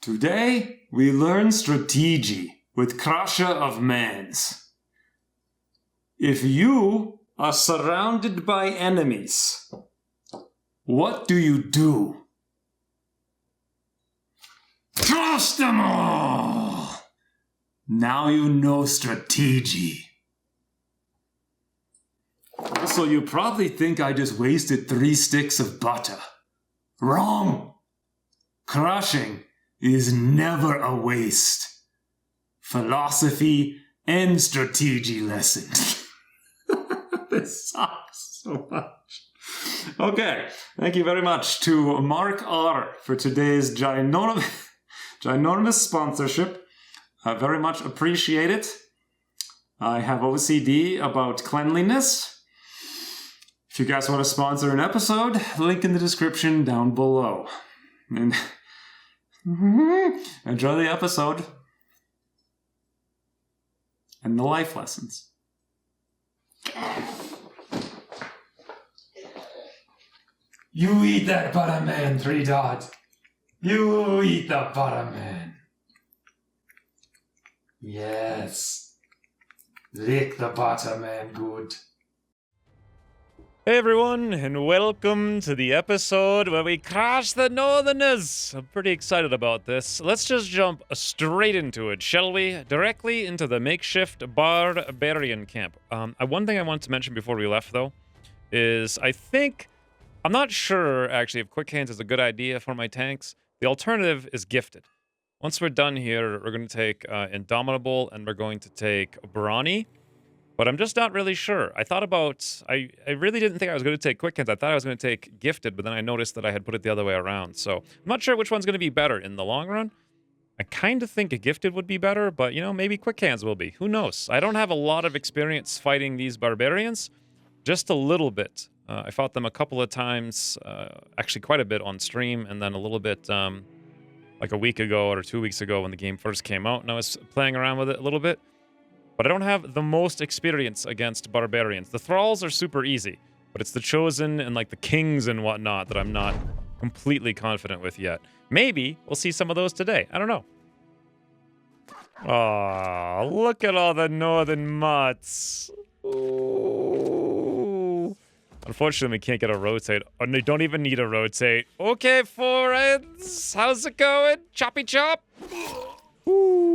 Today, we learn strategy with Crusher of Mans. If you are surrounded by enemies, what do you do? Crush them all! Now you know strategy. Also, you probably think I just wasted 3 sticks of butter. Wrong! Crushing is never a waste. Philosophy and strategy lesson. This sucks so much. Okay, thank you very much to Mark R. for today's ginormous sponsorship. I very much appreciate it. I have OCD about cleanliness. If you guys want to sponsor an episode, link in the description down below. And enjoy the episode and the life lessons. You eat that butter, man, 3 Dot. You eat the butter, man. Yes. Lick the butter, man, good. Hey everyone, and welcome to the episode where we crush the Northerners! I'm pretty excited about this. Let's just jump straight into it, shall we? Directly into the makeshift barbarian camp. One thing I wanted to mention before we left, though, is I'm not sure, actually, if Quick Hands is a good idea for my tanks. The alternative is Gifted. Once we're done here, we're going to take Indomitable, and we're going to take Brawny. But I'm just not really sure. I really didn't think I was going to take Quick Hands. I thought I was going to take Gifted, but then I noticed that I had put it the other way around. So I'm not sure which one's going to be better in the long run. I kind of think a Gifted would be better, but, maybe Quick Hands will be. Who knows? I don't have a lot of experience fighting these barbarians. Just a little bit. I fought them a couple of times, actually quite a bit on stream, and then a little bit like a week ago or 2 weeks ago when the game first came out, and I was playing around with it a little bit. But I don't have the most experience against barbarians. The thralls are super easy, but it's the chosen and like the kings and whatnot that I'm not completely confident with yet. Maybe we'll see some of those today. I don't know. Aw, look at all the northern mutts. Ooh. Unfortunately, we can't get a rotate. Oh, they don't even need a rotate. Okay, foreheads. How's it going? Choppy chop. Ooh.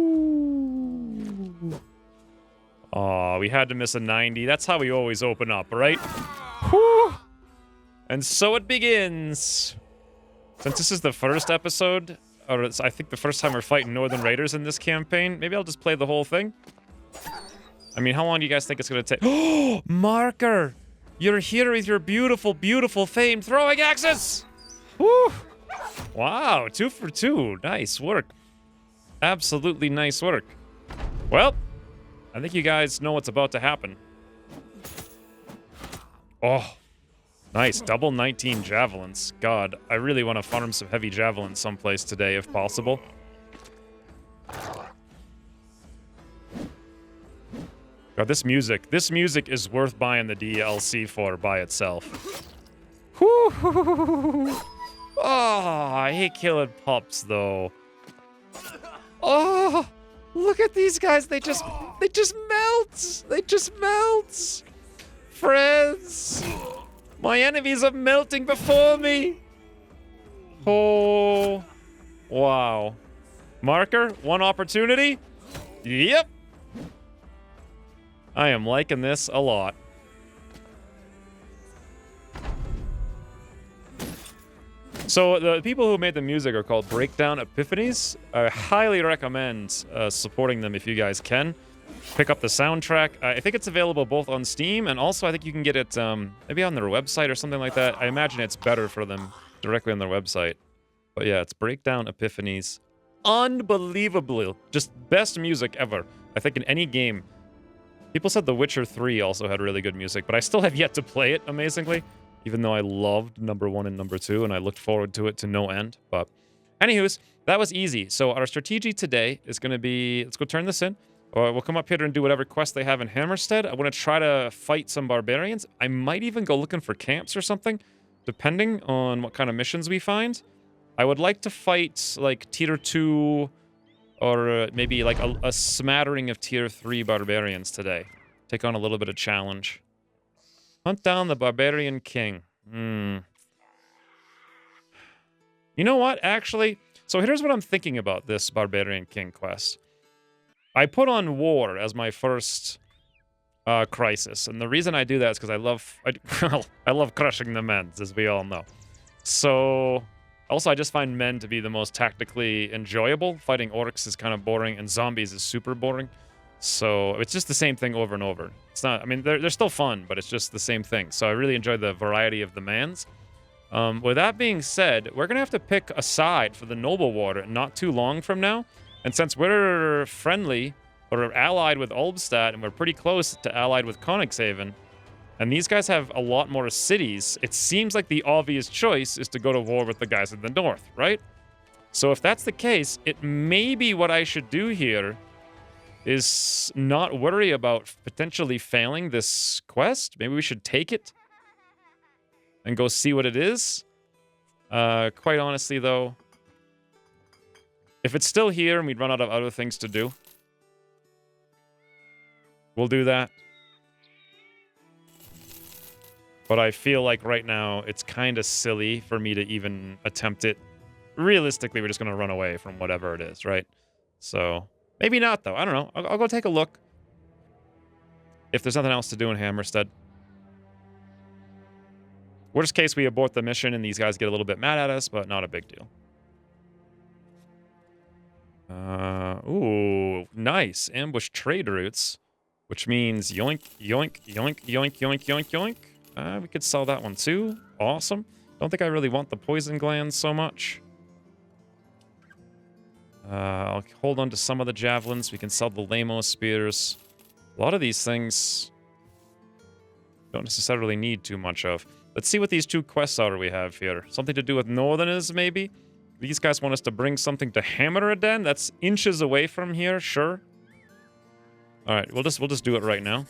Aw, we had to miss a 90. That's how we always open up, right? Whew. And so it begins. Since this is the first episode, or it's, I think the first time we're fighting Northern Raiders in this campaign, maybe I'll just play the whole thing. I mean, how long do you guys think it's going to take? Oh, Marker! You're here with your beautiful, beautiful famed throwing axes! Woo! Wow, 2 for 2. Nice work. Absolutely nice work. Well, I think you guys know what's about to happen. Oh, nice. Double 19 javelins. God, I really want to farm some heavy javelins someplace today if possible. God, this music is worth buying the DLC for by itself. Whoo! Oh, I hate killing pups, though. Oh, look at these guys. They just melt. They just melt. Friends, my enemies are melting before me. Oh, wow. Marker, one opportunity. Yep. I am liking this a lot. So the people who made the music are called Breakdown Epiphanies. I highly recommend supporting them if you guys can. Pick up the soundtrack. I think it's available both on Steam, and also I think you can get it maybe on their website or something like that. I imagine it's better for them directly on their website. But yeah, it's Breakdown Epiphanies. Unbelievable. Just best music ever. I think in any game. People said The Witcher 3 also had really good music, but I still have yet to play it, amazingly. Even though I loved number 1 and number 2, and I looked forward to it to no end. But anywho's, that was easy. So our strategy today is going to be, let's go turn this in. We'll come up here and do whatever quest they have in Hammerstead. I want to try to fight some barbarians. I might even go looking for camps or something, depending on what kind of missions we find. I would like to fight, like, tier 2 or maybe, like, a smattering of tier 3 barbarians today. Take on a little bit of challenge. Hunt down the barbarian king. You know what, actually? So here's what I'm thinking about this barbarian king quest. I put on war as my first crisis, and the reason I do that is because I love crushing the men, as we all know. So, also I just find men to be the most tactically enjoyable. Fighting orcs is kind of boring, and zombies is super boring. So it's just the same thing over and over. It's not, I mean, they're still fun, but it's just the same thing. So I really enjoy the variety of the mans. With that being said, we're gonna have to pick a side for the noble war not too long from now. And since we're friendly or allied with Ulbstadt, and we're pretty close to allied with Königshaven, and these guys have a lot more cities, it seems like the obvious choice is to go to war with the guys in the north, right? So if that's the case, it may be what I should do here is not worry about potentially failing this quest. Maybe we should take it and go see what it is. Quite honestly, though, if it's still here and we'd run out of other things to do, we'll do that. But I feel like right now it's kind of silly for me to even attempt it. Realistically, we're just going to run away from whatever it is, right? So, maybe not, though. I don't know. I'll go take a look. If there's nothing else to do in Hammerstead. Worst case, we abort the mission and these guys get a little bit mad at us, but not a big deal. Ooh, nice. Ambush trade routes, which means yoink, yoink, yoink, yoink, yoink, yoink, yoink. We could sell that one too. Awesome. Don't think I really want the poison glands so much. I'll hold on to some of the javelins. We can sell the Lamo spears. A lot of these things don't necessarily need too much of. Let's see what these two quests are we have here. Something to do with Northerners, maybe? These guys want us to bring something to Hammerden. That's inches away from here, sure. Alright, we'll just do it right now.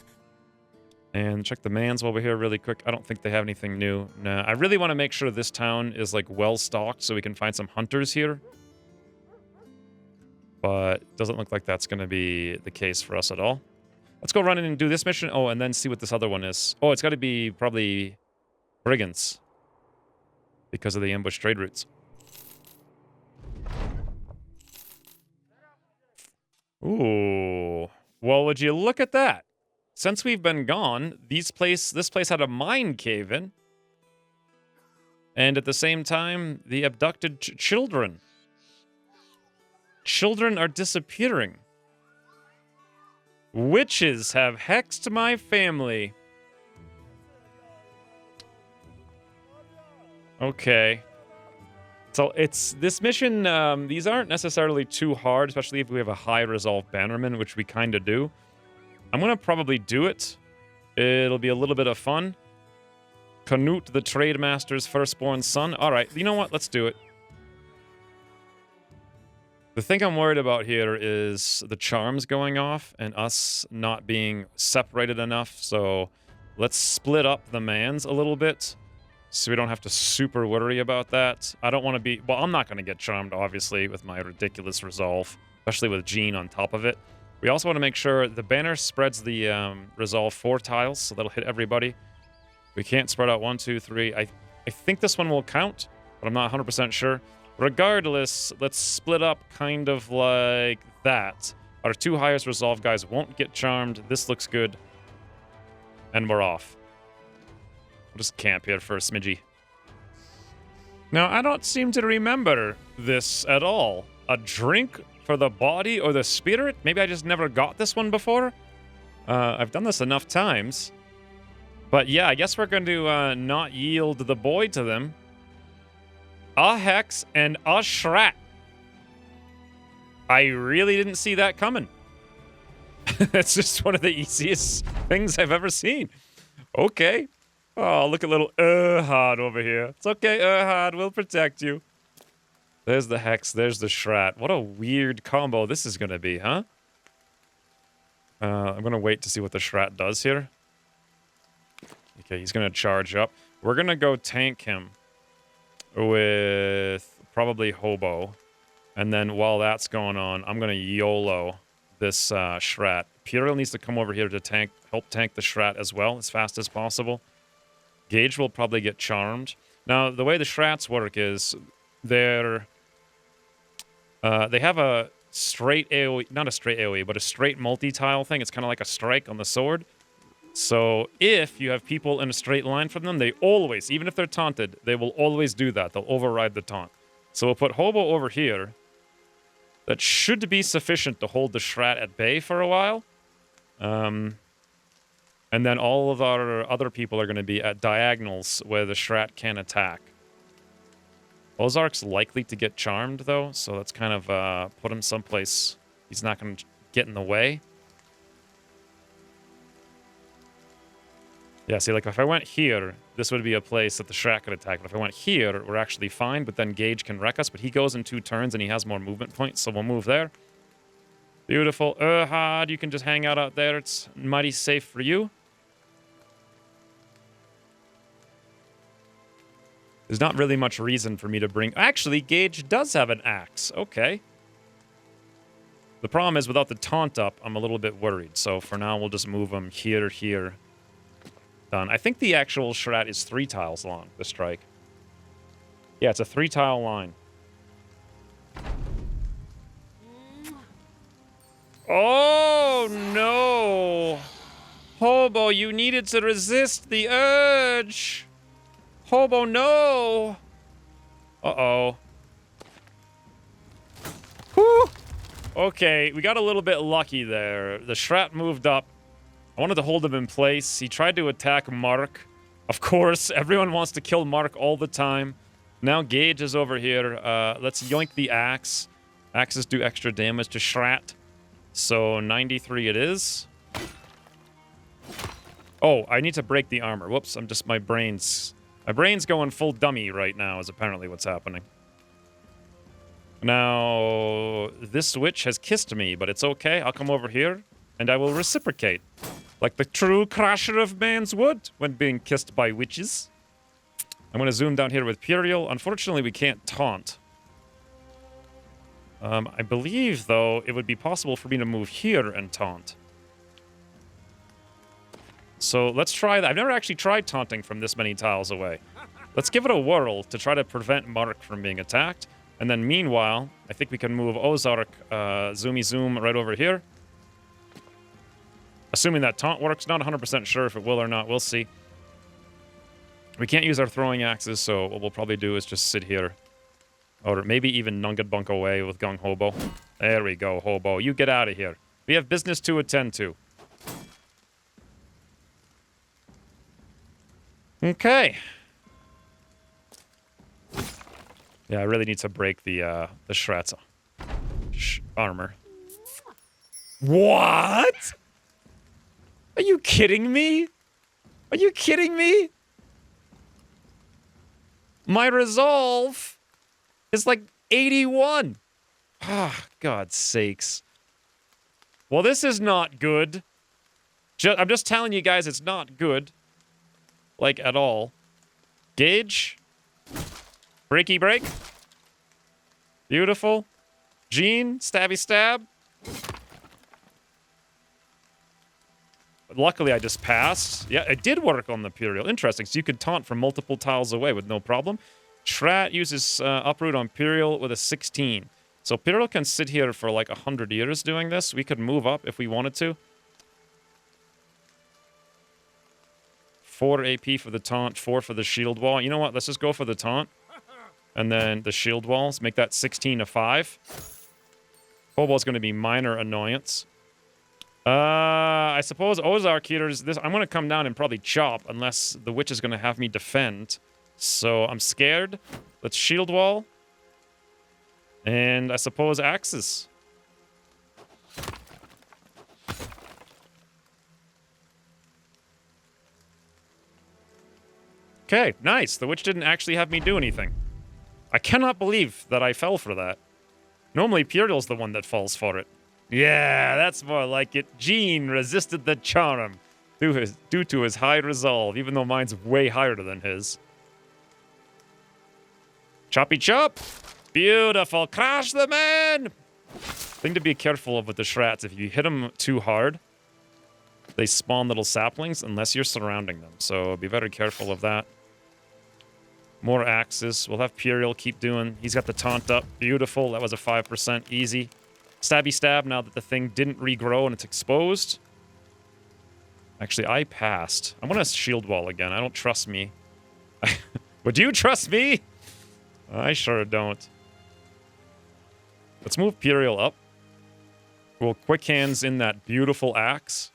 And check the mans while we're here really quick. I don't think they have anything new. Nah, I really want to make sure this town is, like, well-stocked so we can find some hunters here. But it doesn't look like that's going to be the case for us at all. Let's go run in and do this mission. Oh, and then see what this other one is. Oh, it's got to be probably brigands. Because of the ambush trade routes. Ooh. Well, would you look at that? Since we've been gone, this place had a mine cave in. And at the same time, the abducted children. Children are disappearing. Witches have hexed my family. Okay. So it's this mission, these aren't necessarily too hard, especially if we have a high resolve bannerman, which we kind of do. I'm going to probably do it. It'll be a little bit of fun. Canute, the trade master's firstborn son. All right, you know what? Let's do it. The thing I'm worried about here is the charms going off and us not being separated enough. So let's split up the mans a little bit so we don't have to super worry about that. I don't want to be... Well, I'm not going to get charmed, obviously, with my ridiculous resolve, especially with Jean on top of it. We also want to make sure the banner spreads the resolve 4 tiles, so that'll hit everybody. We can't spread out 1, 2, 3. I think this one will count, but I'm not 100% sure. Regardless, let's split up kind of like that. Our 2 highest resolve guys won't get charmed. This looks good. And we're off. We'll just camp here for a smidgy. Now, I don't seem to remember this at all. A drink for the body or the spirit? Maybe I just never got this one before? I've done this enough times. But yeah, I guess we're going to not yield the boy to them. A hex and a schrat. I really didn't see that coming. That's just one of the easiest things I've ever seen. Okay. Oh, look at little Unhold over here. It's okay, Unhold. We'll protect you. There's the hex. There's the schrat. What a weird combo this is going to be, huh? I'm going to wait to see what the schrat does here. Okay, he's going to charge up. We're going to go tank him with probably Hobo. And then while that's going on, I'm going to YOLO this Schrat. Imperial needs to come over here to help tank the Schrat as well, as fast as possible. Gage will probably get charmed. Now, the way the Shrats work is they have a straight AoE, not a straight AoE, but a straight multi-tile thing. It's kind of like a strike on the sword. So if you have people in a straight line from them, they always, even if they're taunted, they will always do that. They'll override the taunt. So we'll put Hobo over here. That should be sufficient to hold the Schrat at bay for a while. And then all of our other people are going to be at diagonals where the Schrat can attack. Ozark's likely to get charmed, though, so let's kind of put him someplace he's not going to get in the way. Yeah, see, like, if I went here, this would be a place that the Schrat could attack. But if I went here, we're actually fine, but then Gage can wreck us. But he goes in 2 turns, and he has more movement points, so we'll move there. Beautiful. Erhard, you can just hang out there. It's mighty safe for you. There's not really much reason for me to bring... Actually, Gage does have an axe. Okay. The problem is, without the taunt up, I'm a little bit worried. So for now, we'll just move him here, here. Done. I think the actual Schrat is 3 tiles long, the strike. Yeah, it's a 3-tile line. Oh, no! Hobo, you needed to resist the urge! Hobo, no! Uh-oh. Whew! Okay, we got a little bit lucky there. The Schrat moved up. I wanted to hold him in place. He tried to attack Mark. Of course, everyone wants to kill Mark all the time. Now Gage is over here. Let's yoink the axe. Axes do extra damage to Schrat. So 93 it is. Oh, I need to break the armor. Whoops, my brain's going full dummy right now is apparently what's happening. Now, this witch has kissed me, but it's okay. I'll come over here, and I will reciprocate. Like the true crusher of man's wood when being kissed by witches. I'm going to zoom down here with Puriel. Unfortunately, we can't taunt. I believe, though, it would be possible for me to move here and taunt. So let's try that. I've never actually tried taunting from this many tiles away. Let's give it a whirl to try to prevent Mark from being attacked. And then meanwhile, I think we can move Ozark, zoomy zoom right over here. Assuming that taunt works. Not 100% sure if it will or not. We'll see. We can't use our throwing axes, so what we'll probably do is just sit here. Or maybe even Nugget Bunk away with Gung Hobo. There we go, Hobo. You get out of here. We have business to attend to. Okay. Yeah, I really need to break the Schrat's armor. What? Are you kidding me? Are you kidding me? My resolve is like 81. Ah, God's sakes. Well, this is not good. I'm just telling you guys it's not good. Like, at all. Gage. Breaky break. Beautiful. Gene. Stabby stab. Luckily, I just passed. Yeah, it did work on the Puriel. Interesting. So you could taunt from multiple tiles away with no problem. Schrat uses uproot on Puriel with a 16. So Puriel can sit here for like 100 years doing this. We could move up if we wanted to. 4 AP for the taunt, 4 for the shield wall. You know what? Let's just go for the taunt. And then the shield walls. Make that 16 to 5. Hobo's going to be minor annoyance. I suppose Ozark here is this. I'm going to come down and probably chop unless the witch is going to have me defend. So I'm scared. Let's shield wall. And I suppose axes. Okay, nice. The witch didn't actually have me do anything. I cannot believe that I fell for that. Normally, Puriel's the one that falls for it. Yeah, that's more like it. Gene resisted the charm due to his high resolve, even though mine's way higher than his. Choppy chop. Beautiful. Crash them in! Thing to be careful of with the shrats, if you hit them too hard, they spawn little saplings unless you're surrounding them. So be very careful of that. More axes. We'll have Puriel keep doing. He's got the taunt up. Beautiful. That was a 5%. Easy. Stabby stab now that the thing didn't regrow and it's exposed. Actually, I passed. I'm going to shield wall again. I don't trust me. Would you trust me? I sure don't. Let's move Puriel up. We'll quick hands in that beautiful axe.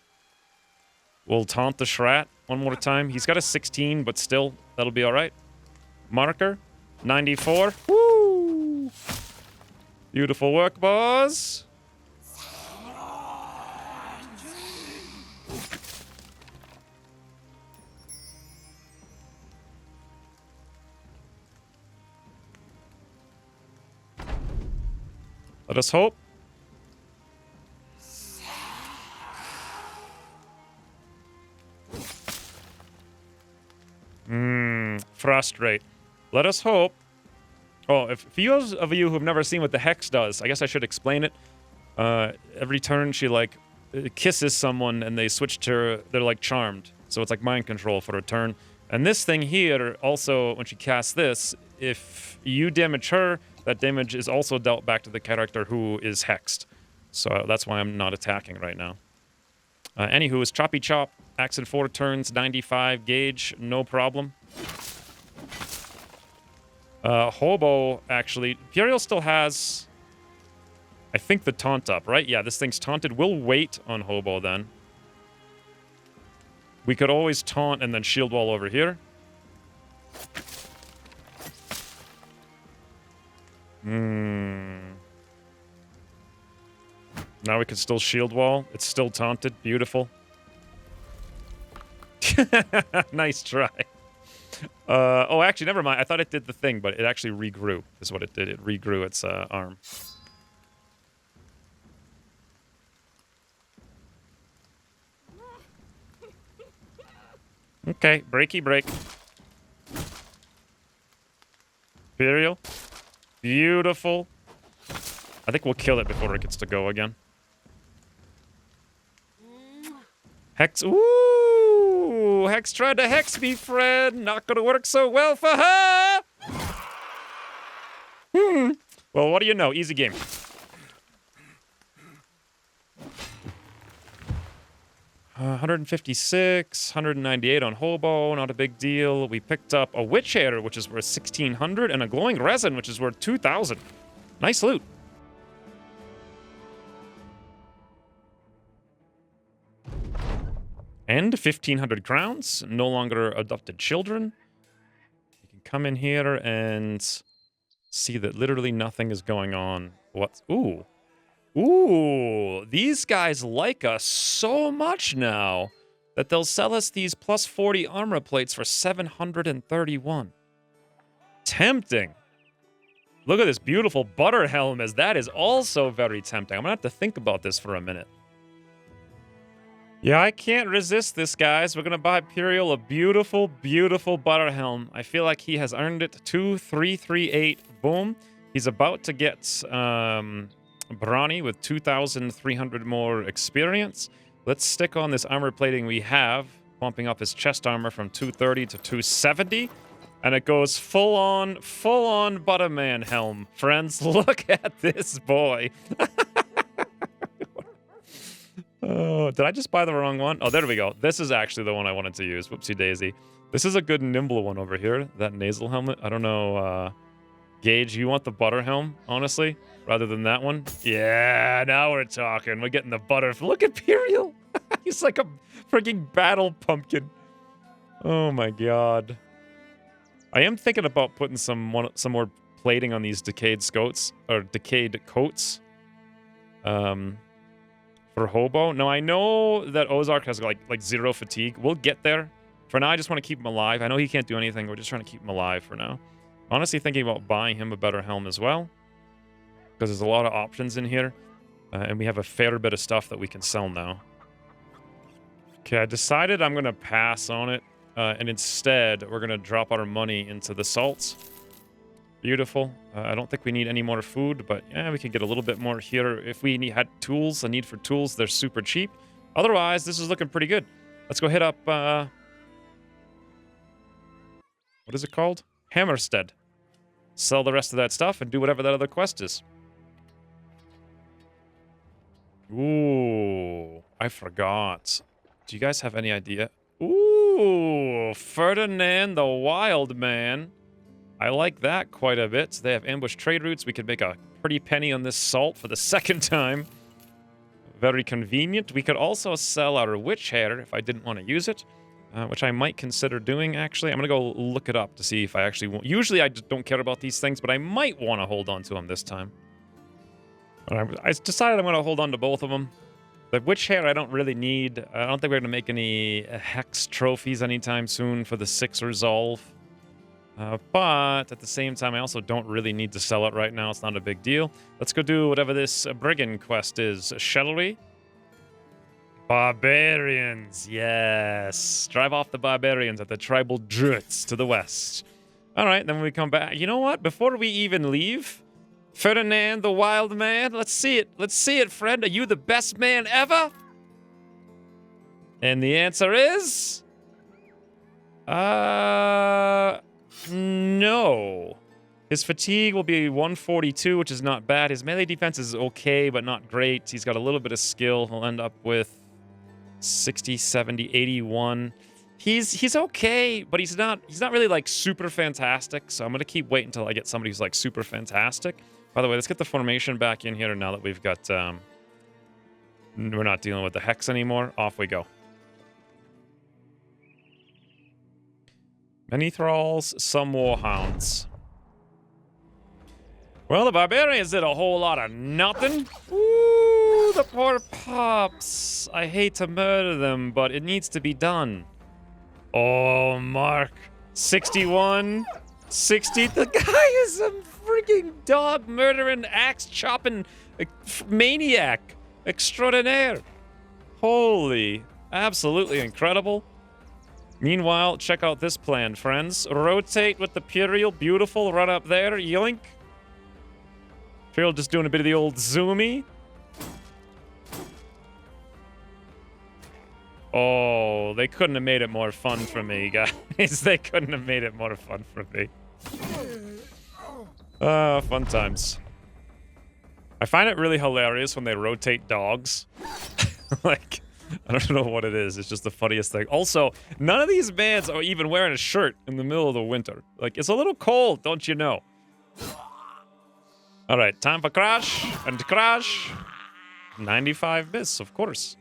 We'll taunt the Schrat one more time. He's got a 16, but still, that'll be all right. Marker, 94. Woo! Beautiful work, boss. Let us hope. Frustrate. Let us hope. Oh, if for those of you who've never seen what the Hex does, I guess I should explain it. Every turn she, like, kisses someone and they switch to, they're like charmed. So it's like mind control for a turn. And this thing here, also, when she casts this, if you damage her, that damage is also dealt back to the character who is hexed. So that's why I'm not attacking right now. Anywho, it's Choppy Chop. Axe in 4 turns, 95 gauge, no problem. Hobo, actually. Puriel still has, I think, the taunt up, right? Yeah, this thing's taunted. We'll wait on Hobo then. We could always taunt and then shield wall over here. Now we can still shield wall. It's still taunted. Beautiful. Nice try. Oh, actually, never mind. I thought it did the thing, but it actually regrew, is what it did. It regrew its arm. Okay, breaky break. Imperial. Beautiful. I think we'll kill it before it gets to go again. Hex. Ooh! Hex tried to hex me, Fred. Not gonna work so well for her! Well, what do you know? Easy game. Uh, 156, 198 on Hobo, not a big deal. We picked up a Witch Hair, which is worth 1,600, and a Glowing Resin, which is worth 2,000. Nice loot. And 1,500 crowns. No longer adopted children. You can come in here and see that literally nothing is going on. What? Ooh. Ooh. These guys like us so much now that they'll sell us these plus 40 armor plates for 731. Tempting. Look at this beautiful butter helm, as that is also very tempting. I'm gonna have to think about this for a minute. Yeah, I can't resist this, guys. We're gonna buy Puriel a beautiful, beautiful butter helm. I feel like he has earned it. 2,338. Boom. He's about to get Brawny with 2,300 more experience. Let's stick on this armor plating we have, bumping up his chest armor from 230 to 270. And it goes full-on Butterman helm. Friends, look at this boy. Oh, did I just buy the wrong one? Oh, there we go. This is actually the one I wanted to use. Whoopsie daisy. This is a good nimble one over here. That nasal helmet. I don't know. Gage, you want the butter helm, honestly, rather than that one? Yeah, now we're talking. We're getting the butter. Look at Puriel. He's like a freaking battle pumpkin. Oh my god. I am thinking about putting some more plating on these decayed coats. For Hobo. No, I know that Ozark has like 0 fatigue. We'll get there. For now, I just want to keep him alive. I know he can't do anything. We're just trying to keep him alive for now. Honestly, thinking about buying him a better helm as well, because there's a lot of options in here, and we have a fair bit of stuff that we can sell now. Okay, I decided I'm going to pass on it, and instead, we're going to drop our money into the salts. Beautiful. I don't think we need any more food, but yeah, we could get a little bit more here. If we had tools, a need for tools, they're super cheap. Otherwise, this is looking pretty good. Let's go hit up, what is it called? Hammerstead. Sell the rest of that stuff and do whatever that other quest is. Ooh, I forgot. Do you guys have any idea? Ooh, Ferdinand the Wild Man. I like that quite a bit. They have ambush trade routes. We could make a pretty penny on this salt for the second time. Very convenient. We could also sell our witch hair if I didn't want to use it, which I might consider doing, actually. I'm going to go look it up to see if I actually want... Usually I just don't care about these things, but I might want to hold on to them this time. I decided I'm going to hold on to both of them. The witch hair I don't really need. I don't think we're going to make any hex trophies anytime soon for the 6 resolve. But at the same time, I also don't really need to sell it right now. It's not a big deal. Let's go do whatever this brigand quest is, shall we? Barbarians, yes. Drive off the barbarians at the tribal druids to the west. All right, then when we come back... You know what? Before we even leave, Ferdinand the Wild Man, let's see it. Let's see it, friend. Are you the best man ever? And the answer is... No. His fatigue will be 142, which is not bad. His melee defense is okay, but not great. He's got a little bit of skill. He'll end up with 60, 70, 81. He's okay, but he's not really like super fantastic. So I'm gonna keep waiting until I get somebody who's like super fantastic. By the way, let's get the formation back in here now that we've got we're not dealing with the hex anymore. Off we go. Many thralls, some warhounds. Well, the barbarians did a whole lot of nothing. Ooh, the poor pups. I hate to murder them, but it needs to be done. Oh, Mark. 61. 60. The guy is a freaking dog murdering, axe chopping maniac extraordinaire. Holy, absolutely incredible. Meanwhile, check out this plan, friends. Rotate with the Puriel. Beautiful. Run up there. Yoink. Puriel just doing a bit of the old zoomy. Oh, they couldn't have made it more fun for me, guys. They couldn't have made it more fun for me. Fun times. I find it really hilarious when they rotate dogs. Like... I don't know what it is. It's just the funniest thing. Also, none of these bands are even wearing a shirt in the middle of the winter. Like, it's a little cold, don't you know? All right, time for crash and crash. 95 miss, of course.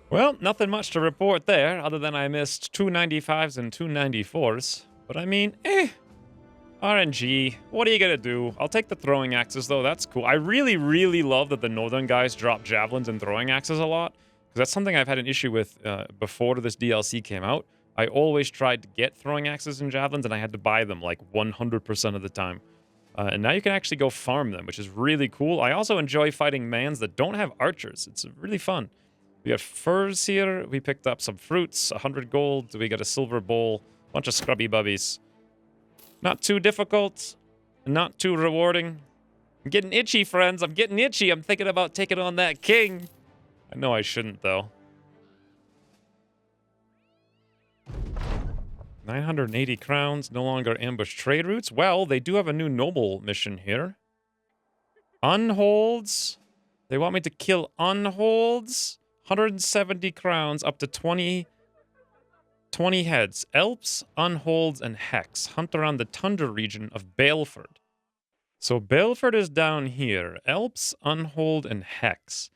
Well, nothing much to report there, other than I missed 2 95s and 2 94s. But I mean, RNG, what are you gonna do? I'll take the throwing axes, though, that's cool. I really, really love that the northern guys drop javelins and throwing axes a lot, because that's something I've had an issue with before this DLC came out. I always tried to get throwing axes and javelins, and I had to buy them, like, 100% of the time. And now you can actually go farm them, which is really cool. I also enjoy fighting mans that don't have archers. It's really fun. We got furs here. We picked up some fruits, 100 gold. We got a silver bowl, bunch of scrubby bubbies. Not too difficult, not too rewarding. I'm getting itchy, friends. I'm getting itchy. I'm thinking about taking on that king. I know I shouldn't, though. 980 crowns, no longer ambush trade routes. Well, they do have a new noble mission here. Unholds. They want me to kill unholds. 170 crowns, up to 20 heads. Elps, Unholds, and Hex. Hunt around the tundra region of Baleford. So Baleford is down here. Elps, Unhold, and Hex.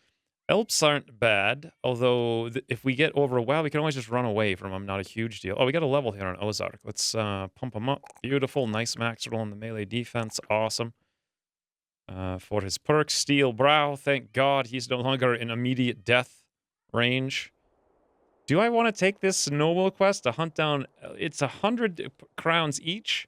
Elps aren't bad, although if we get over a while, we can always just run away from them. Not a huge deal. Oh, we got a level here on Ozark. Let's pump him up. Beautiful. Nice max roll on the melee defense. Awesome. For his perk, Steel Brow. Thank God he's no longer in immediate death range. Do I want to take this noble quest to hunt down... It's 100 crowns each.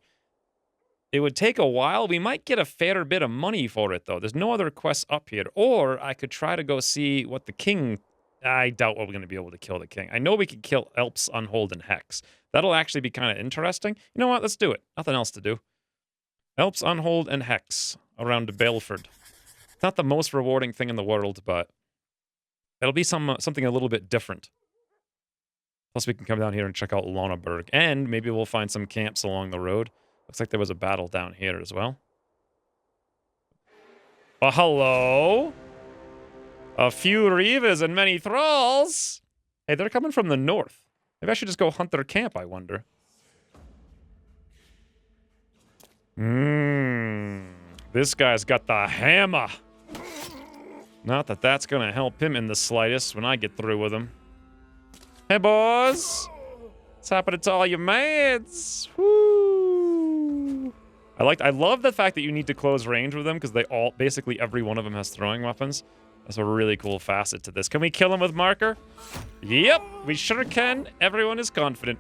It would take a while. We might get a fair bit of money for it, though. There's no other quests up here. Or I could try to go see what the king... I doubt we're going to be able to kill the king. I know we could kill Elps, Unhold, and Hex. That'll actually be kind of interesting. You know what? Let's do it. Nothing else to do. Elps, Unhold, and Hex around Baleford. It's not the most rewarding thing in the world, but it'll be something a little bit different. Plus, we can come down here and check out Lonaburg. And maybe we'll find some camps along the road. Looks like there was a battle down here as well. Oh, hello? A few reavers and many thralls. Hey, they're coming from the north. Maybe I should just go hunt their camp, I wonder. This guy's got the hammer. Not that that's going to help him in the slightest when I get through with him. Hey, boys. What's happening to all your mates? Woo. I love the fact that you need to close range with them because basically every one of them has throwing weapons. That's a really cool facet to this. Can we kill him with marker? Yep, we sure can. Everyone is confident.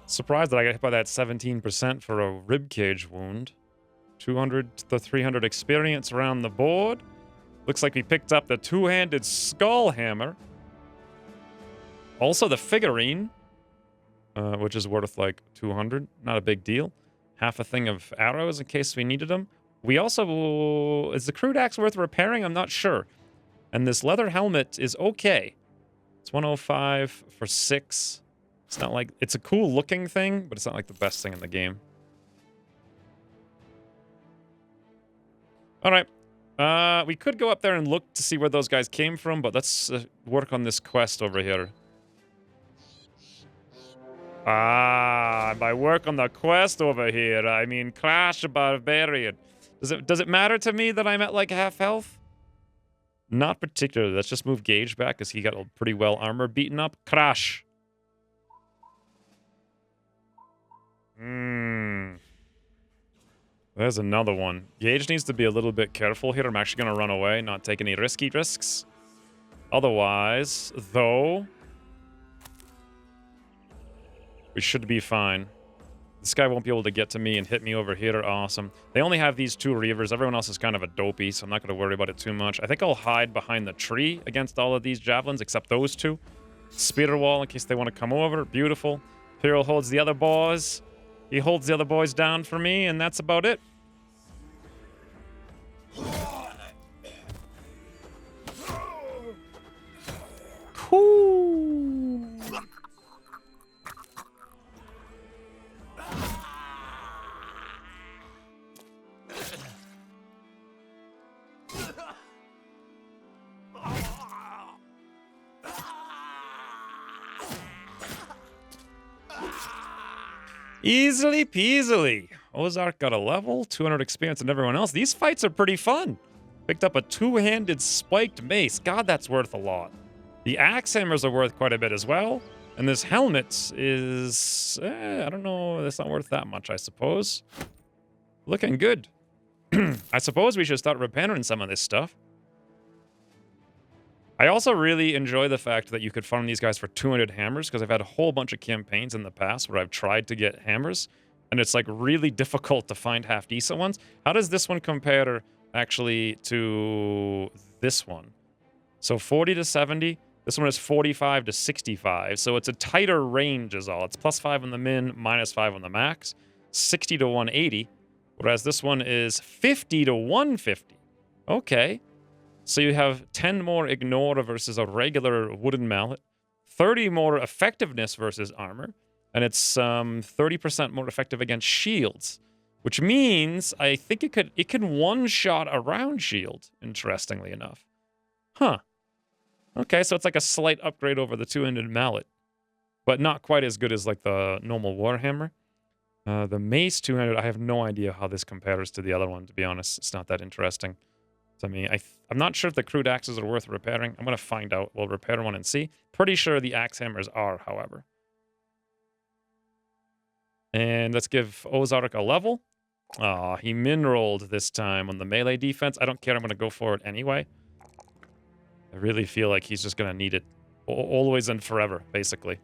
Surprised that I got hit by that 17% for a ribcage wound. 200 to 300 experience around the board. Looks like we picked up the two-handed skull hammer. Also the figurine, which is worth like 200. Not a big deal. Half a thing of arrows in case we needed them. We also... Is the crude axe worth repairing? I'm not sure. And this leather helmet is okay. It's 105 for 6. It's not like... It's a cool looking thing, but it's not like the best thing in the game. Alright. We could go up there and look to see where those guys came from, but let's work on this quest over here. By work on the quest over here, I mean crash a barbarian. Does it matter to me that I'm at like half health? Not particularly. Let's just move Gage back because he got pretty well armor beaten up. Crash. There's another one. Gage needs to be a little bit careful here. I'm actually going to run away, not take any risks. Otherwise, though, we should be fine. This guy won't be able to get to me and hit me over here. Awesome. They only have these two reavers. Everyone else is kind of a dopey, so I'm not going to worry about it too much. I think I'll hide behind the tree against all of these javelins, except those two. Spear wall in case they want to come over. Beautiful. Imperial holds the other boys. He holds the other boys down for me, and that's about it. Cool. Easily peasily. Ozark got a level, 200 experience, and everyone else. These fights are pretty fun. Picked up a two-handed spiked mace. God, that's worth a lot. The axe hammers are worth quite a bit as well. And this helmet is... I don't know. It's not worth that much, I suppose. Looking good. I suppose we should start repairing some of this stuff. I also really enjoy the fact that you could farm these guys for 200 hammers, because I've had a whole bunch of campaigns in the past where I've tried to get hammers, and it's like really difficult to find half-decent ones. How does this one compare actually to this one? So 40 to 70. This one is 45 to 65, so it's a tighter range is all. It's +5 on the min, -5 on the max, 60 to 180, whereas this one is 50 to 150. Okay. So you have 10 more ignore versus a regular wooden mallet, 30 more effectiveness versus armor, and it's 30% more effective against shields, which means I think it can one-shot a round shield, interestingly enough. Huh. Okay, so it's like a slight upgrade over the two-handed mallet, but not quite as good as like the normal warhammer. The mace 200, I have no idea how this compares to the other one, to be honest. It's not that interesting to me. I'm not sure if the crude axes are worth repairing. I'm going to find out. We'll repair one and see. Pretty sure the axe hammers are, however. And let's give Ozark a level. Aw, he min-rolled this time on the melee defense. I don't care. I'm going to go for it anyway. I really feel like he's just going to need it always and forever, basically.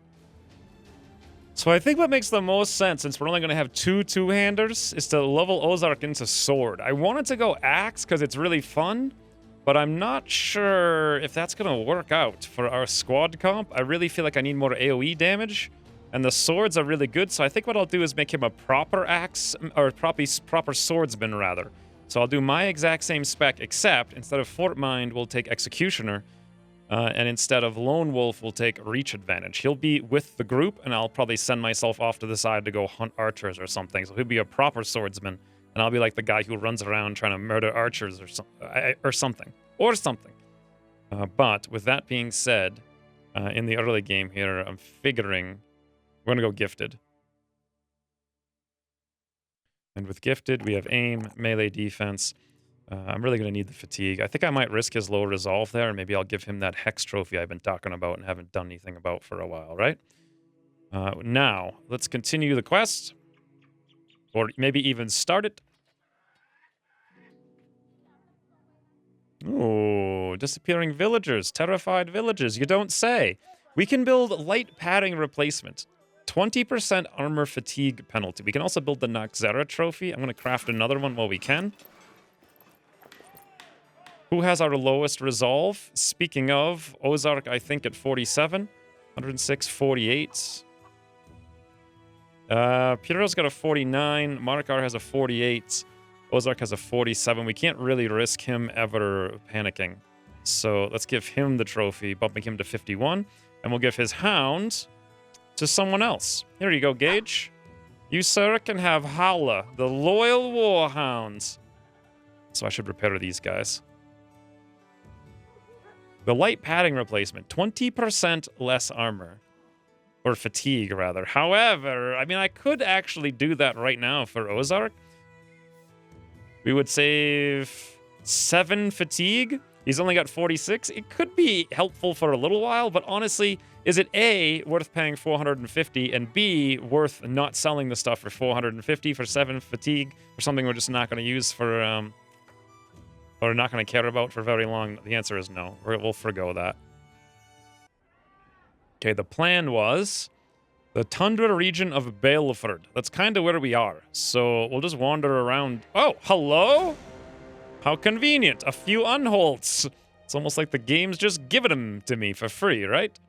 So I think what makes the most sense, since we're only going to have two-handers, is to level Ozark into sword. I wanted to go axe because it's really fun, but I'm not sure if that's going to work out for our squad comp. I really feel like I need more AoE damage, and the swords are really good, so I think what I'll do is make him a proper axe, or proper swordsman, rather. So I'll do my exact same spec, except instead of Fort Mind, we'll take Executioner. And instead of Lone Wolf, we'll take Reach Advantage. He'll be with the group, and I'll probably send myself off to the side to go hunt archers or something. So he'll be a proper swordsman, and I'll be like the guy who runs around trying to murder archers or something. But with that being said, in the early game here, I'm figuring we're going to go Gifted. And with Gifted, we have aim, melee defense. I'm really going to need the fatigue. I think I might risk his low resolve there, and maybe I'll give him that hex trophy I've been talking about and haven't done anything about for a while, right? Now, let's continue the quest. Or maybe even start it. Ooh, disappearing villagers, terrified villagers, you don't say. We can build light padding replacement. 20% armor fatigue penalty. We can also build the Noxera trophy. I'm going to craft another one while we can. Who has our lowest resolve? Speaking of, Ozark, I think, at 47. 106, 48. Piero's got a 49. Markar has a 48. Ozark has a 47. We can't really risk him ever panicking. So let's give him the trophy, bumping him to 51. And we'll give his hound to someone else. Here you go, Gage. You, sir, can have Howler, the loyal warhound. So I should repair these guys. The light padding replacement, 20% less armor. Or fatigue, rather. However, I mean, I could actually do that right now for Ozark. We would save 7 fatigue. He's only got 46. It could be helpful for a little while, but honestly, is it A, worth paying 450, and B, worth not selling the stuff for 450 for 7 fatigue, for something we're just not going to use for, or not going to care about for very long? The answer is no. We'll forgo that. Okay, the plan was the tundra region of Baleford. That's kind of where we are. So we'll just wander around. Oh, hello? How convenient. A few Unholds. It's almost like the game's just giving them to me for free, right?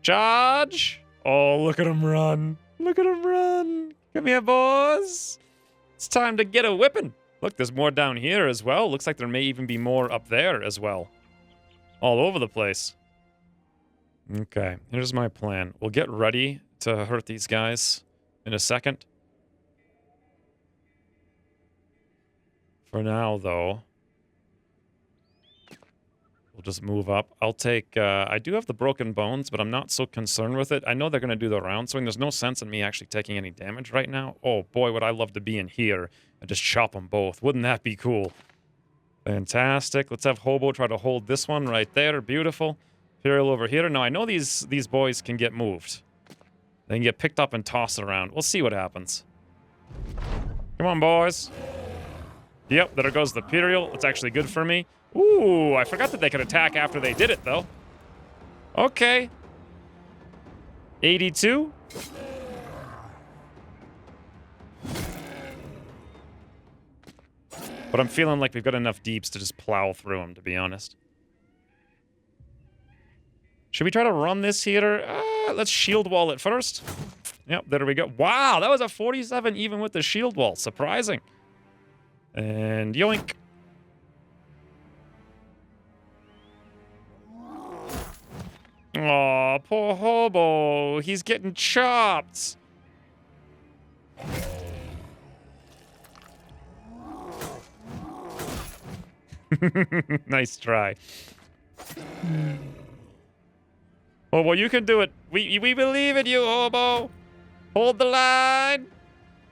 Charge. Oh, look at him run. Look at him run. Come here, boys. It's time to get a whipping. Look, there's more down here as well. Looks like there may even be more up there as well. All over the place. Okay, here's my plan. We'll get ready to hurt these guys in a second. For now, though, we'll just move up. I'll take... I do have the broken bones, but I'm not so concerned with it. I know they're going to do the round swing. There's no sense in me actually taking any damage right now. Oh, boy, would I love to be in here and just chop them both. Wouldn't that be cool? Fantastic. Let's have Hobo try to hold this one right there. Beautiful. Imperial over here. Now, I know these boys can get moved. They can get picked up and tossed around. We'll see what happens. Come on, boys. Yep, there goes the Imperial. It's actually good for me. Ooh, I forgot that they could attack after they did it, though. Okay. 82. But I'm feeling like we've got enough deeps to just plow through them, to be honest. Should we try to run this here? Let's shield wall it first. Yep, there we go. Wow, that was a 47 even with the shield wall. Surprising. And yoink. Aw, poor Hobo. He's getting chopped. Nice try. Oh, well, you can do it. We believe in you, Hobo. Hold the line.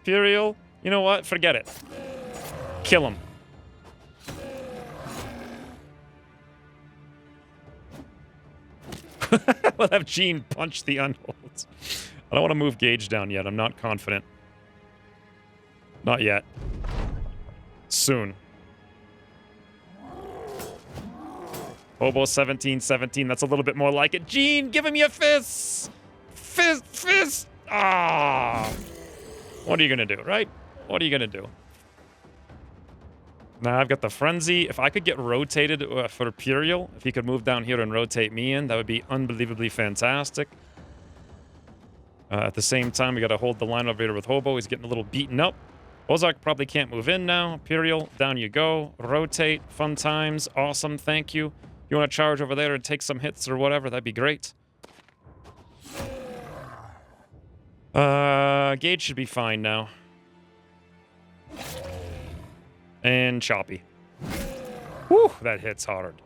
Imperial. You know what? Forget it. Kill him. We'll have Gene punch the Unholds. I don't want to move Gage down yet. I'm not confident. Not yet. Soon. Hobo 1717. That's a little bit more like it. Gene, give him your fists! Fist! Ah! What are you gonna do, right? What are you gonna do? Now I've got the Frenzy. If I could get rotated for Imperial, if he could move down here and rotate me in, that would be unbelievably fantastic. At the same time, we gotta hold the line over here with Hobo. He's getting a little beaten up. Ozark probably can't move in now. Imperial, down you go. Rotate. Fun times. Awesome. Thank you. You want to charge over there and take some hits or whatever, that'd be great. Gage should be fine now. And choppy. Whew, that hits hard.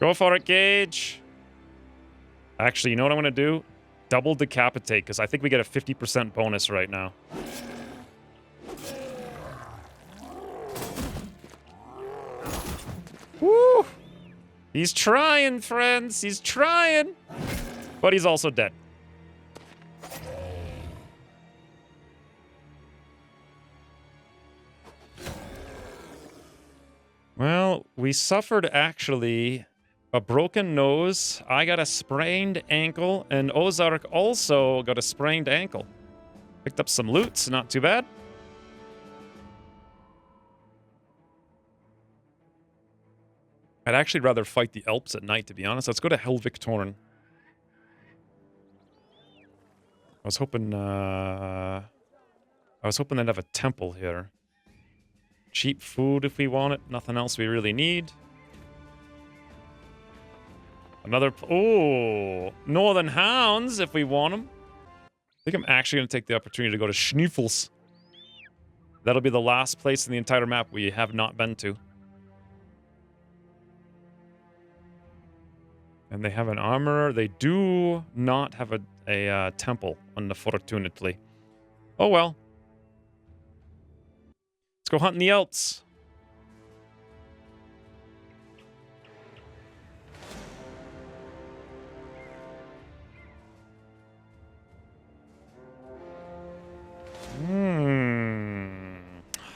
Go for it, Gage. Actually, you know what I'm going to do? Double decapitate, because I think we get a 50% bonus right now. Woo! He's trying, friends. He's trying. But he's also dead. Well, we suffered, actually, a broken nose. I got a sprained ankle, and Ozark also got a sprained ankle. Picked up some loot, not too bad. I'd actually rather fight the Alps at night, to be honest. Let's go to Helvictorn. I was hoping they'd have a temple here. Cheap food if we want it. Nothing else we really need. Another... Oh! Northern Hounds if we want them. I think I'm actually going to take the opportunity to go to Schniffels. That'll be the last place in the entire map we have not been to. And they have an armorer. They do not have a temple, unfortunately. Oh well. Let's go hunting the Elts.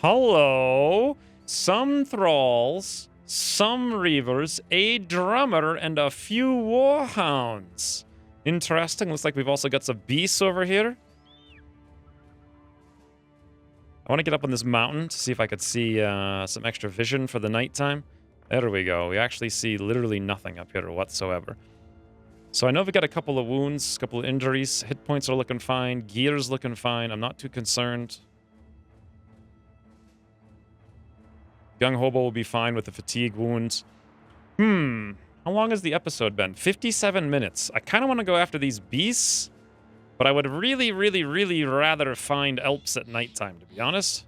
Hello. Some thralls, some reavers, a drummer, and a few warhounds. Interesting. Looks like we've also got some beasts over here. I want to get up on this mountain to see if I could see some extra vision for the nighttime. There we go. We actually see literally nothing up here whatsoever. So I know we've got a couple of wounds, a couple of injuries. Hit points are looking fine. Gear's looking fine. I'm not too concerned. Young Hobo will be fine with the fatigue wounds. How long has the episode been? 57 minutes. I kind of want to go after these beasts, but I would really, really, really rather find Alps at nighttime, to be honest.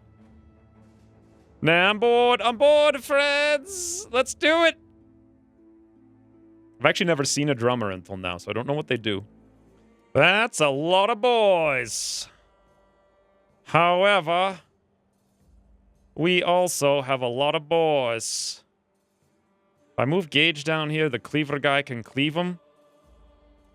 Nah, I'm bored. I'm bored, friends. Let's do it. I've actually never seen a drummer until now, so I don't know what they do. That's a lot of boys. However, we also have a lot of boys. If I move Gage down here, the cleaver guy can cleave him.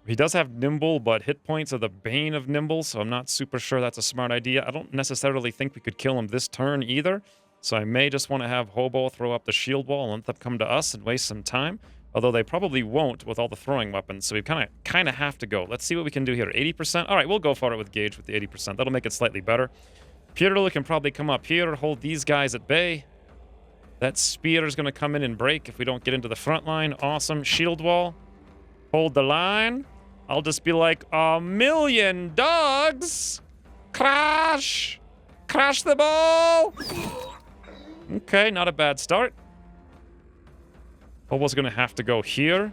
He does have nimble, but hit points are the bane of nimble, so I'm not super sure that's a smart idea. I don't necessarily think we could kill him this turn either, so I may just want to have Hobo throw up the shield wall and let them come to us and waste some time. Although they probably won't with all the throwing weapons, so we kind of have to go. Let's see what we can do here. 80%? All right, we'll go for it with Gage with the 80%. That'll make it slightly better. Pirlo can probably come up here, hold these guys at bay. That spear is going to come in and break if we don't get into the front line. Awesome. Shield wall. Hold the line. I'll just be like, a million dogs! Crash! Crash the ball! Okay, not a bad start. Hobo's going to have to go here.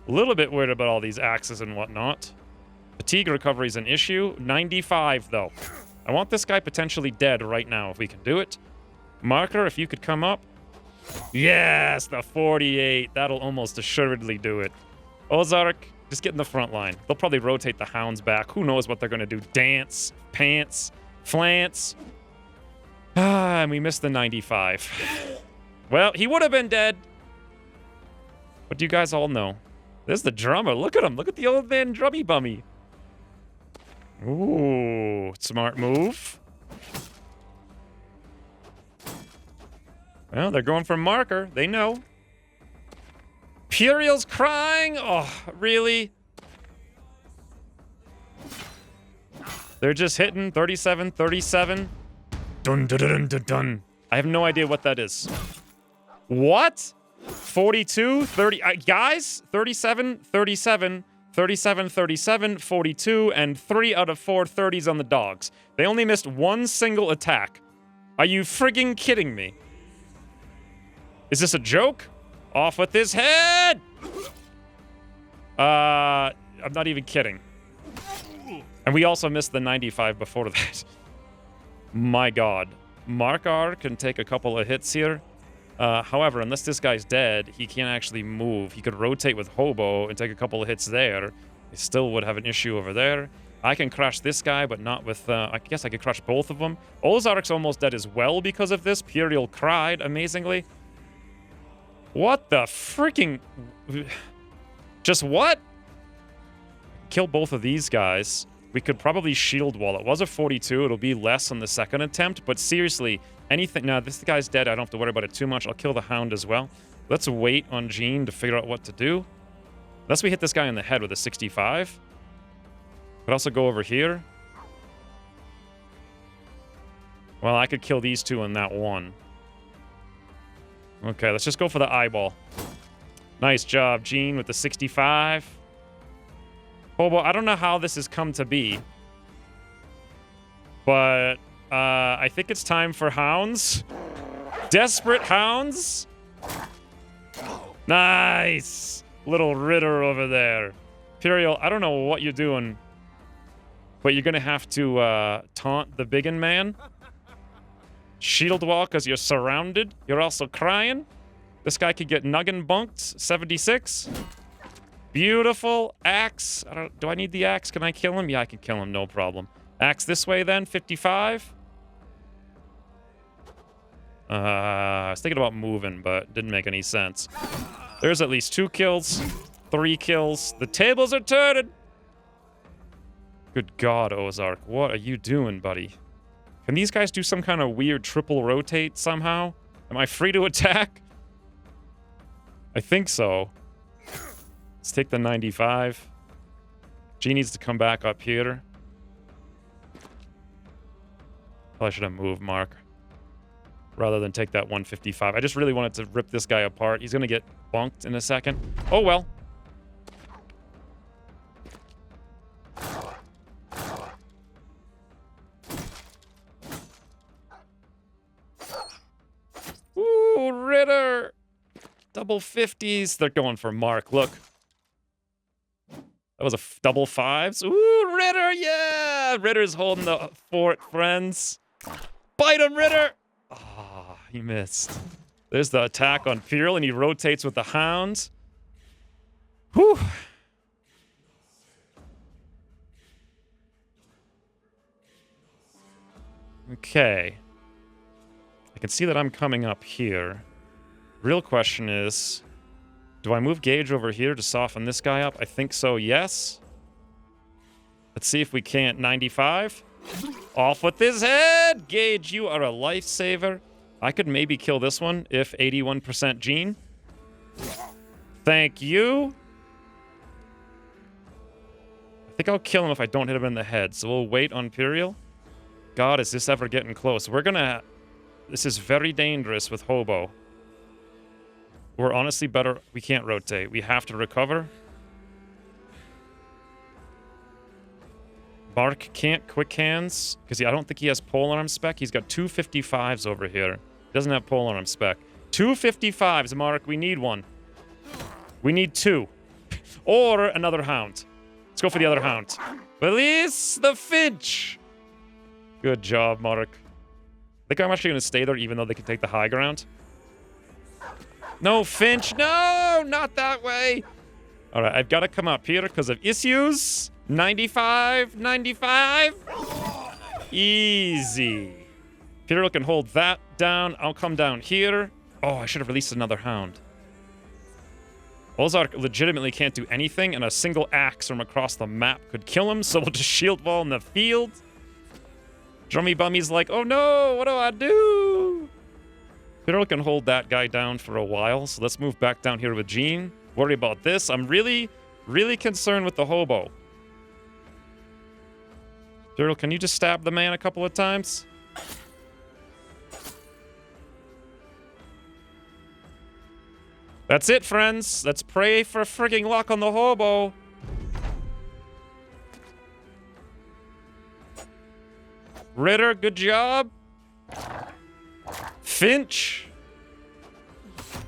A little bit worried about all these axes and whatnot. Fatigue recovery is an issue. 95, though. I want this guy potentially dead right now if we can do it. Marker, if you could come up. Yes, the 48. That'll almost assuredly do it. Ozark, Just get in the front line. They'll probably rotate the hounds back. Who knows what they're going to do? Dance, pants, flance. Ah, and we missed the 95. Well, he would have been dead. But you guys all know. There's the drummer. Look at him. Look at the old man drummy bummy. Ooh, smart move. Well, they're going for marker. They know. Puriel's crying. Oh, really? They're just hitting 37, 37. Dun, dun, dun, dun, dun. I have no idea what that is. What? 42, 30. Guys, 37, 37, 37, 37, 42, and 3 out of 4 30s on the dogs. They only missed one single attack. Are you frigging kidding me? Is this a joke? Off with his head! I'm not even kidding. And we also missed the 95 before that. My god. Markar can take a couple of hits here. However, unless this guy's dead, he can't actually move. He could rotate with Hobo and take a couple of hits there. He still would have an issue over there. I can crush this guy, but not with... I guess I could crush both of them. Ozark's almost dead as well because of this. Puriel cried, amazingly. What the freaking... Just what? Kill both of these guys. We could probably shield wall. It was a 42. It'll be less on the second attempt. But seriously, anything... Now, this guy's dead. I don't have to worry about it too much. I'll kill the Hound as well. Let's wait on Jean to figure out what to do. Unless we hit this guy in the head with a 65. Could also go over here. Well, I could kill these two in that one. Okay, let's just go for the eyeball. Nice job, Jean, with the 65. Hobo, I don't know how this has come to be. But I think it's time for hounds. Desperate hounds. Nice. Little Ritter over there. Puriel, I don't know what you're doing. But you're going to have to taunt the biggin man. Shield wall because you're surrounded. You're also crying. This guy could get nuggin bunked. 76. Beautiful. Axe. Do I need the axe? Can I kill him? Yeah, I can kill him. No problem. Axe this way then. 55. I was thinking about moving, but didn't make any sense. There's at least 2 kills. 3 kills. The tables are turning. Good God, Ozark. What are you doing, buddy? Can these guys do some kind of weird triple rotate somehow? Am I free to attack? I think so. Let's take the 95. G needs to come back up here. Probably should have moved, Mark. Rather than take that 155. I just really wanted to rip this guy apart. He's going to get bunked in a second. Oh, well. Ooh, Ritter. Double 50s. They're going for Mark. Look. That was a double 5s. Ooh, Ritter. Yeah. Ritter's holding the fort, friends. Bite him, Ritter. Ah, he missed. There's the attack on Puriel, and he rotates with the hounds. Whew. Okay. I can see that I'm coming up here. Real question is, do I move Gage over here to soften this guy up? I think so, yes. Let's see if we can't. 95. Off with his head! Gage, you are a lifesaver. I could maybe kill this one if 81% Gene. Thank you. I think I'll kill him if I don't hit him in the head, so we'll wait on Puriel. God, is this ever getting close? We're gonna... This is very dangerous with Hobo. We're honestly better... We can't rotate. We have to recover. Mark can't quick hands, because I don't think he has polearm spec. He's got 2 55s over here. He doesn't have polearm spec. 2 55s, Mark. We need one. We need 2. Or another hound. Let's go for the other hound. Release the Finch! Good job, Mark. I think I'm actually going to stay there, even though they can take the high ground. No, Finch! No! Not that way! All right, I've got to come up here because of issues. 95, 95. Easy. Imperial can hold that down. I'll come down here. Oh, I should have released another hound. Ozark legitimately can't do anything, and a single axe from across the map could kill him, so we'll just shield wall in the field. Drummy Bummy's like, oh no, what do I do? Imperial can hold that guy down for a while, so let's move back down here with Jean. Worry about this. I'm really, really concerned with the hobo. Imperial, can you just stab the man a couple of times? That's it, friends. Let's pray for frigging luck on the hobo. Ritter, good job. Finch.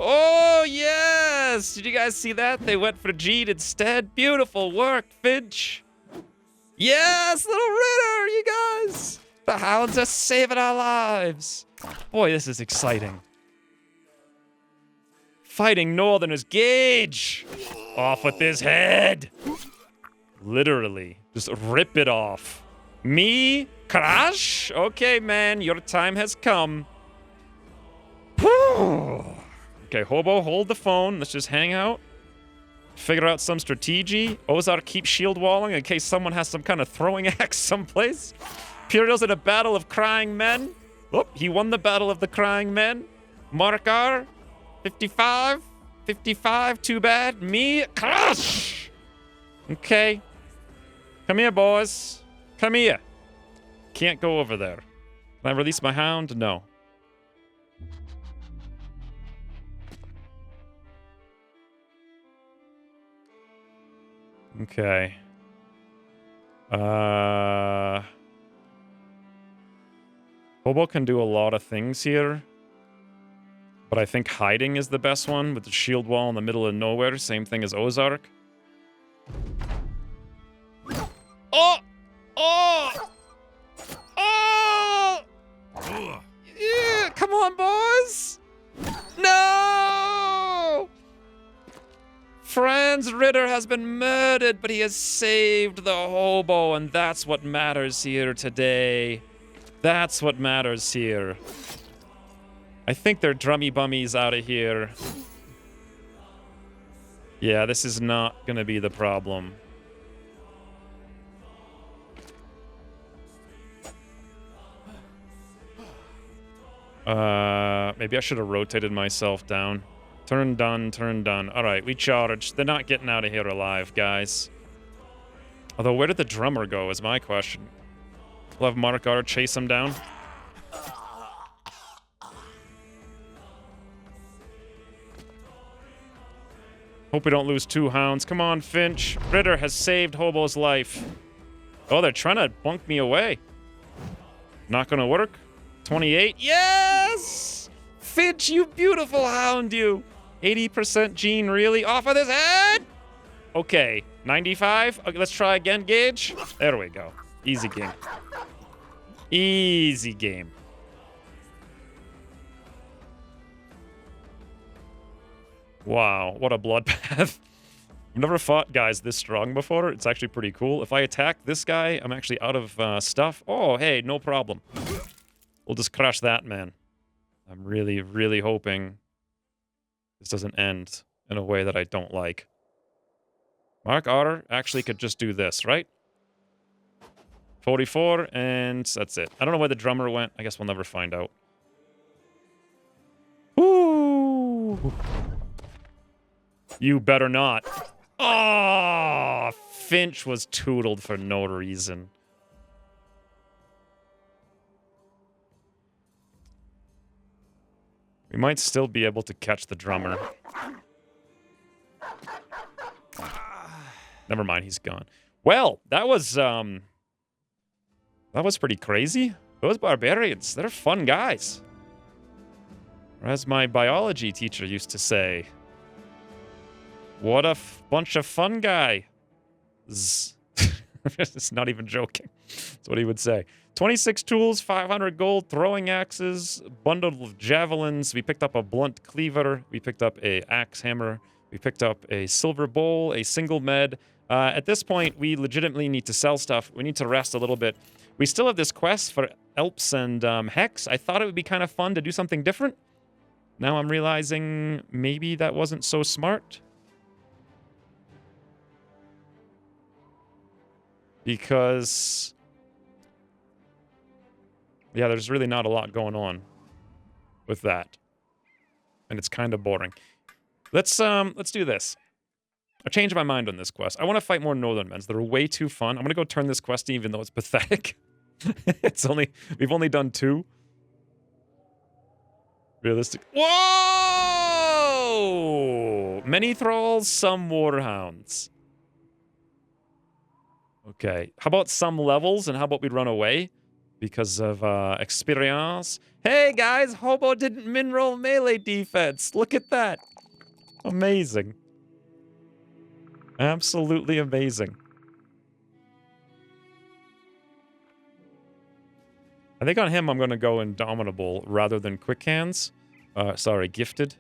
Oh, yes! Did you guys see that? They went for Jean instead. Beautiful work, Finch. Yes, little Ritter, you guys. The hounds are saving our lives. Boy, this is exciting. Fighting Northerners. Gage! Off with his head! Literally. Just rip it off. Me? Crash? Okay, man. Your time has come. Okay, Hobo, hold the phone. Let's just hang out. Figure out some strategy. Ozark, keep shield walling in case someone has some kind of throwing axe someplace. Imperial's in a battle of crying men. Oh, he won the battle of the crying men. Markar. 55? 55, too bad. Me? Crash! Okay. Come here, boys. Come here. Can't go over there. Can I release my hound? No. Okay. Hobo can do a lot of things here. But I think hiding is the best one with the shield wall in the middle of nowhere. Same thing as Ozark. Oh! Oh! Oh! Yeah, come on, boys! No! Franz Ritter has been murdered, but he has saved the hobo, and that's what matters here today. That's what matters here. I think they're drummy bummies out of here. Yeah, this is not gonna be the problem. Maybe I should have rotated myself down. Turn done, turn done. Alright, we charged. They're not getting out of here alive, guys. Although, where did the drummer go is my question. We'll have Markar chase him down. Hope we don't lose 2 hounds. Come on, Finch. Ritter has saved Hobo's life. Oh, they're trying to bunk me away. Not gonna work. 28. Yes! Finch, you beautiful hound, you. 80% Gene, really? Off of his head? Okay. 95. Okay, let's try again, Gage. There we go. Easy game. Easy game. Wow, what a bloodbath. I've never fought guys this strong before. It's actually pretty cool. If I attack this guy, I'm actually out of stuff. Oh, hey, no problem. We'll just crush that man. I'm really, really hoping this doesn't end in a way that I don't like. Mark Otter actually could just do this, right? 44, and that's it. I don't know where the drummer went. I guess we'll never find out. Ooh! You better not. Oh, Finch was tootled for no reason. We might still be able to catch the drummer. Never mind, he's gone. Well, that was pretty crazy. Those barbarians, they're fun guys. Or as my biology teacher used to say, what a bunch of fun guys. It's not even joking. That's what he would say. 26 tools, 500 gold, throwing axes, bundle of javelins. We picked up a blunt cleaver. We picked up a axe hammer. We picked up a silver bowl, a single med. At this point, we legitimately need to sell stuff. We need to rest a little bit. We still have this quest for Elps and Hex. I thought it would be kind of fun to do something different. Now I'm realizing maybe that wasn't so smart. Because... yeah, there's really not a lot going on with that. And it's kind of boring. Let's do this. I changed my mind on this quest. I want to fight more Northern Men. They're way too fun. I'm going to go turn this quest in, even though it's pathetic. We've only done 2. Realistic. Whoa! Many thralls, some warhounds. Okay. How about some levels, and how about we run away? Because of experience. Hey guys, Hobo didn't min-roll melee defense. Look at that. Amazing. Absolutely amazing. I think on him I'm going to go Indomitable rather than Quick Hands. Sorry, Gifted.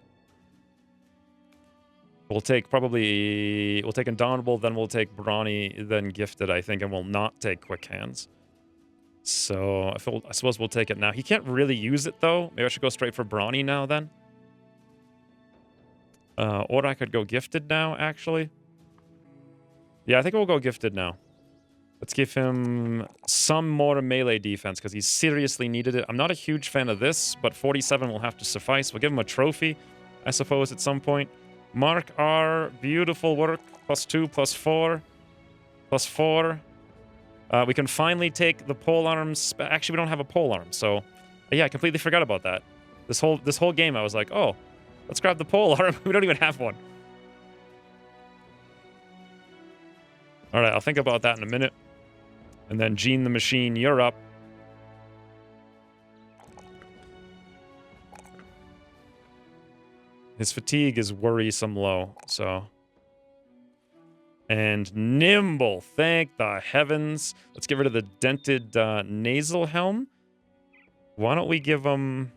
We'll take Indomitable, then we'll take Brawny, then Gifted, I think, and we'll not take Quick Hands. So I suppose we'll take it now. He can't really use it, though. Maybe I should go straight for Brawny now, then. Or I could go Gifted now, actually. Yeah, I think we'll go Gifted now. Let's give him some more melee defense, because he seriously needed it. I'm not a huge fan of this, but 47 will have to suffice. We'll give him a trophy, I suppose, at some point. Mark R, beautiful work. +2, +4, +4. We can finally take the polearms. Actually, we don't have a polearm, so... yeah, I completely forgot about that. This whole game, I was like, oh, let's grab the polearm. We don't even have one. Alright, I'll think about that in a minute. And then Gene the Machine, you're up. His fatigue is worrisome low, so... and nimble, thank the heavens. Let's get rid of the dented nasal helm. Why don't we give him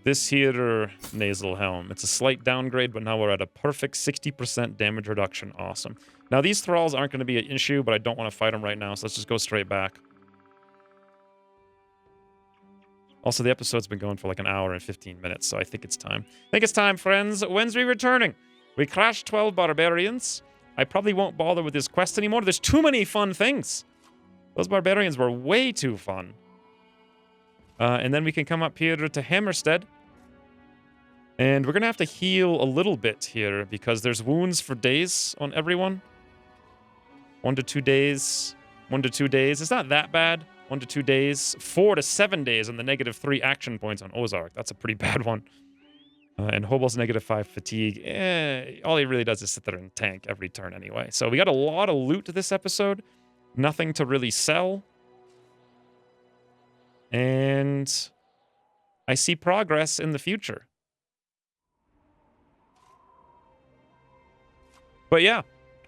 this here nasal helm? It's a slight downgrade, but now we're at a perfect 60% damage reduction. Awesome. Now, these thralls aren't going to be an issue, but I don't want to fight them right now, so let's just go straight back. Also, the episode's been going for like an hour and 15 minutes, so I think it's time. I think it's time, friends. When's we returning? We crashed 12 barbarians. I probably won't bother with this quest anymore. There's too many fun things. Those barbarians were way too fun. And then we can come up here to Hammerstead. And we're going to have to heal a little bit here because there's wounds for days on everyone. 1 to 2 days. 1 to 2 days. It's not that bad. 1 to 2 days. 4 to 7 days on the -3 action points on Ozark. That's a pretty bad one. And Hobo's -5 fatigue. All he really does is sit there and tank every turn anyway. So we got a lot of loot this episode. Nothing to really sell. And I see progress in the future. But yeah,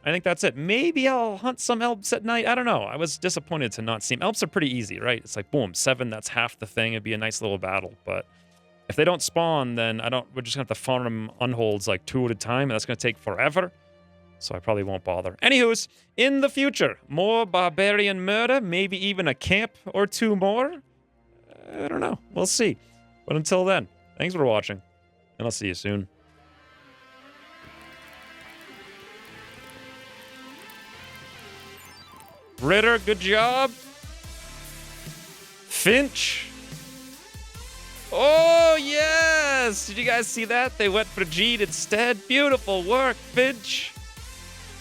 I think that's it. Maybe I'll hunt some Elps at night. I don't know. I was disappointed to not see them. Elps are pretty easy, right? It's like, boom, 7, that's half the thing. It'd be a nice little battle. But if they don't spawn, then we're just going to have to farm Unholds like 2 at a time, and that's going to take forever. So I probably won't bother. Anywho's, in the future, more barbarian murder, maybe even a camp or 2 more. I don't know. We'll see. But until then, thanks for watching, and I'll see you soon. Ritter, good job. Finch. Oh, yes! Did you guys see that? They went for Gene instead. Beautiful work, Finch.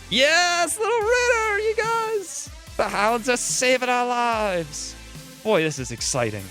Yes, little Ritter, you guys. The hounds are saving our lives. Boy, this is exciting.